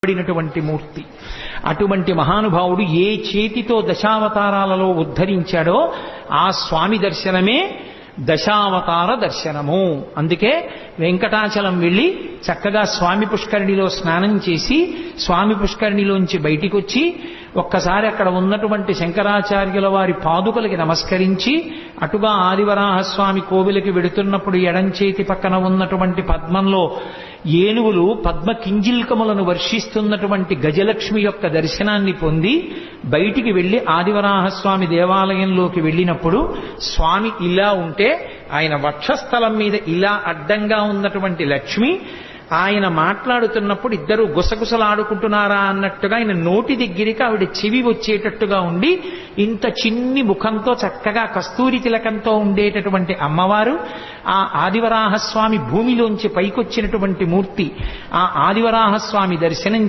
పడినటువంటి మూర్తి. అటువంటి మహానుభావుడు ఏ చేతితో దశావతారాలలో ఉద్ధరించాడో ఆ స్వామి దర్శనమే దశావతార దర్శనము. అందుకే వెంకటాచలం వెళ్ళి చక్కగా స్వామి పుష్కరిణిలో స్నానం చేసి స్వామి పుష్కరిణిలోంచి బయటికి వచ్చి ఒక్కసారి అక్కడ ఉన్నటువంటి శంకరాచార్యుల వారి పాదుకలకి నమస్కరించి అటుగా ఆదివరాహస్వామి కోవిలకి వెడుతున్నప్పుడు ఎడంచేతి పక్కన ఉన్నటువంటి పద్మంలో ఏనుగులు పద్మ కింజిల్కములను వర్షిస్తున్నటువంటి గజలక్ష్మి యొక్క దర్శనాన్ని పొంది బయటికి వెళ్లి ఆదివరాహస్వామి దేవాలయంలోకి వెళ్ళినప్పుడు స్వామి ఇలా ఉంటే ఆయన వక్షస్థలం మీద ఇలా అడ్డంగా ఉన్నటువంటి లక్ష్మి ఆయన మాట్లాడుతున్నప్పుడు ఇద్దరు గుసగుసలాడుకుంటున్నారా అన్నట్టుగా ఆయన నోటి దగ్గరికి ఆవిడ చెవి వచ్చేటట్టుగా ఉండి ఇంత చిన్ని ముఖంతో చక్కగా కస్తూరి తిలకంతో ఉండేటటువంటి అమ్మవారు ఆ ఆదివరాహస్వామి భూమిలోంచి పైకొచ్చినటువంటి మూర్తి. ఆ ఆదివరాహస్వామి దర్శనం